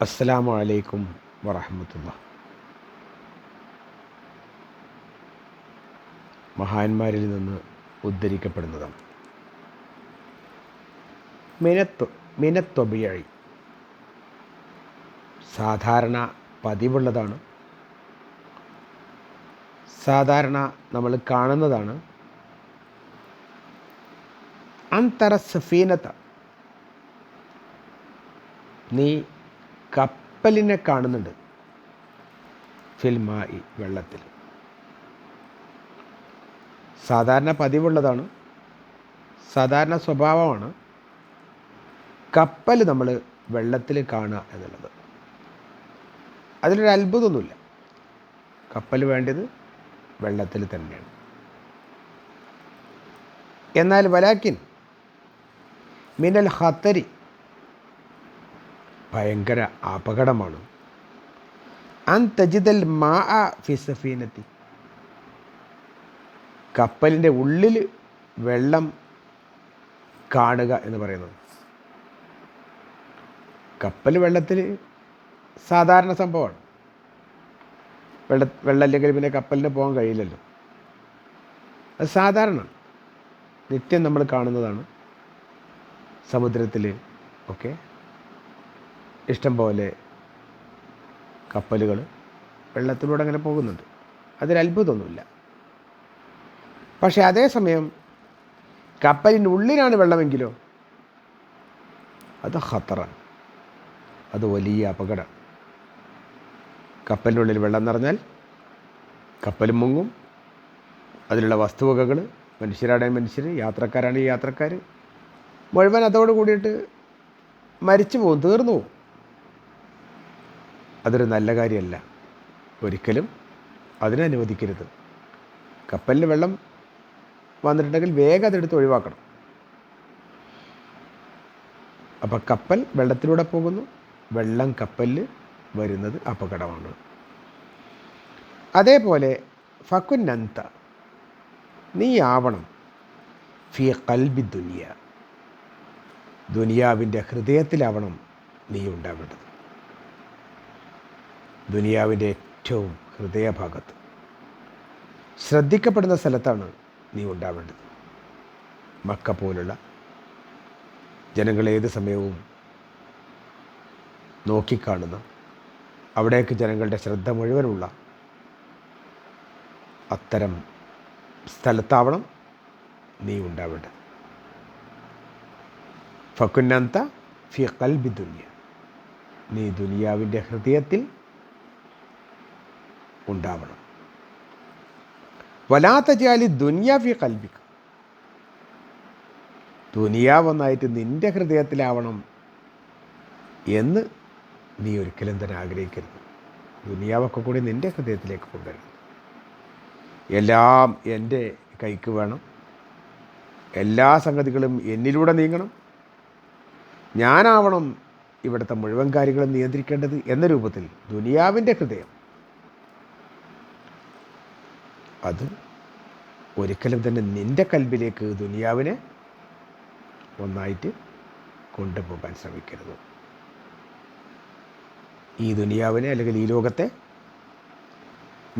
അസ്സലാമു അലൈക്കും വറഹ്മത്തുള്ളാഹി. മഹാന്മാരിൽ നിന്ന് ഉദ്ധരിക്കപ്പെടുന്നതാണ്. മിനത്തൊബിയഴി സാധാരണ പതിവുള്ളതാണ്, സാധാരണ നമ്മൾ കാണുന്നതാണ്. അന്തറ സഫീനത, നീ കപ്പലിനെ കാണുന്നുണ്ട്. ഫിൽമായി, വെള്ളത്തിൽ. സാധാരണ പതിവുള്ളതാണ്, സാധാരണ സ്വഭാവമാണ് കപ്പൽ നമ്മൾ വെള്ളത്തിൽ കാണുക എന്നുള്ളത്. അതിലൊരു അത്ഭുതമൊന്നുമില്ല. കപ്പൽ വേണ്ടത് വെള്ളത്തിൽ തന്നെയാണ്. എന്നാൽ വലാക്കിൻ മിനൽ ഖത്തരി, ഭയങ്കര അപകടമാണ്. അൻ തജിദൽ മാഅ ഫി സഫീനത്തി, കപ്പലിൻ്റെ ഉള്ളിൽ വെള്ളം കാണുക എന്ന് പറയുന്നത്. കപ്പൽ വെള്ളത്തിൽ സാധാരണ സംഭവമാണ്. വെള്ളം അല്ലെങ്കിൽ പിന്നെ കപ്പലിന് പോകാൻ കഴിയില്ലല്ലോ. അത് സാധാരണ നിത്യം നമ്മൾ കാണുന്നതാണ്. സമുദ്രത്തിൽ ഒക്കെ ഇഷ്ടം പോലെ കപ്പലുകൾ വെള്ളത്തിലൂടെ അങ്ങനെ പോകുന്നുണ്ട്. അതിലത്ഭുതമൊന്നുമില്ല. പക്ഷേ അതേസമയം കപ്പലിനുള്ളിലാണ് വെള്ളമെങ്കിലോ അത് ഖത്തറാണ്, അത് വലിയ അപകടം. കപ്പലിനുള്ളിൽ വെള്ളം നിറഞ്ഞാൽ കപ്പൽ മുങ്ങും. അതിലുള്ള വസ്തുവകകൾ, മനുഷ്യരാണെങ്കിൽ മനുഷ്യർ, യാത്രക്കാരാണെങ്കിൽ യാത്രക്കാർ മുഴുവൻ അതോട് കൂടിയിട്ട് മരിച്ചു പോകും, തീർന്നു പോകും. അതൊരു നല്ല കാര്യമല്ല. ഒരിക്കലും അതിനനുവദിക്കരുത്. കപ്പലിൽ വെള്ളം വന്നിട്ടുണ്ടെങ്കിൽ വേഗം അതെടുത്ത് ഒഴിവാക്കണം. അപ്പം കപ്പൽ വെള്ളത്തിലൂടെ പോകുന്നു, വെള്ളം കപ്പലിൽ വരുന്നത് അപകടമാണ്. അതേപോലെ ഫക്കുന്നന്ത, നീ ആവണം ഫി ഖൽബി ദുനിയ, ദുനിയാവിൻ്റെ ഹൃദയത്തിലാവണം നീ ഉണ്ടാവേണ്ടത്. ദുനിയാവിൻ്റെ ഏറ്റവും ഹൃദയഭാഗത്ത് ശ്രദ്ധിക്കപ്പെടുന്ന സ്ഥലത്താണ് നീ ഉണ്ടാവേണ്ടത്. മക്ക പോലുള്ള ജനങ്ങൾ ഏത് സമയവും നോക്കിക്കാണുന്ന, അവിടേക്ക് ജനങ്ങളുടെ ശ്രദ്ധ മുഴുവനുള്ള അത്തരം സ്ഥലത്താവണം നീ ഉണ്ടാവേണ്ടത്. ഫക്കുന്നന്ത ഫി ഖൽബി ദുനിയ, നീ ദുനിയാവിൻ്റെ ഹൃദയത്തിൽ ഉണ്ടാവണം. വലാ തജാലി ദുനിയ ഫി ഖൽബിക, ദുനിയാവൊന്നായിട്ട് നിൻ്റെ ഹൃദയത്തിലാവണം എന്ന് നീ ഒരിക്കലും തന്നെ ആഗ്രഹിക്കരുത്. ദുനിയാവൊക്കെ കൂടി നിൻ്റെ ഹൃദയത്തിലേക്ക് കൊണ്ടുവരണം. എല്ലാം എൻ്റെ കൈക്ക് വേണം, എല്ലാ സംഗതികളും എന്നിലൂടെ നീങ്ങണം, ഞാനാവണം ഇവിടുത്തെ മുഴുവൻ കാര്യങ്ങളും നിയന്ത്രിക്കേണ്ടത് എന്ന രൂപത്തിൽ ദുനിയാവിൻ്റെ ഹൃദയം, അത് ഒരിക്കലും തന്നെ നിൻ്റെ കൽബിലേക്ക് ദുനിയാവിനെ ഒന്നായിട്ട് കൊണ്ടുപോകാൻ ശ്രമിക്കരുത്. ഈ ദുനിയാവിനെ അല്ലെങ്കിൽ ഈ ലോകത്തെ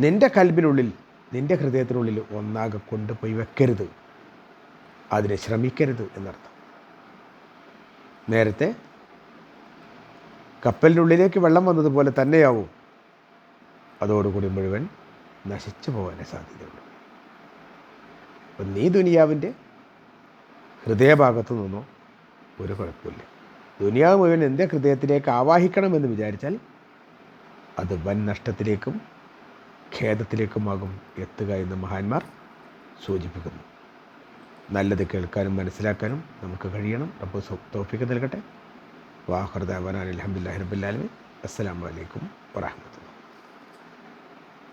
നിൻ്റെ കൽബിനുള്ളിൽ, നിൻ്റെ ഹൃദയത്തിനുള്ളിൽ ഒന്നാകെ കൊണ്ടുപോയി വെക്കരുത്, അതിനെ ശ്രമിക്കരുത് എന്നർത്ഥം. നേരത്തെ കപ്പലിനുള്ളിലേക്ക് വെള്ളം വന്നതുപോലെ തന്നെയാവും അതോടുകൂടി മുഴുവൻ നശിച്ചു പോകാനേ സാധ്യതയുള്ളൂ. അപ്പം നീ ദുനിയാവിൻ്റെ ഹൃദയഭാഗത്തു നിന്നോ ഒരു കുഴപ്പമില്ല. ദുനിയാവ് മുഴുവൻ എൻ്റെ ഹൃദയത്തിലേക്ക് ആവാഹിക്കണമെന്ന് വിചാരിച്ചാൽ അത് വൻ നഷ്ടത്തിലേക്കും ഖേദത്തിലേക്കുമാകും എത്തുക എന്ന് മഹാന്മാർ സൂചിപ്പിക്കുന്നു. നല്ലത് കേൾക്കാനും മനസ്സിലാക്കാനും നമുക്ക് കഴിയണം. റബ്ബ് തൗഫീഖ് നൽകട്ടെ. വാഖിറു ദഅ്വാനാ അൽഹംദുലില്ലാഹി റബ്ബിൽ ആലമീൻ. അസ്സലാമു അലൈക്കും വറഹ്മത്തുള്ളാഹി.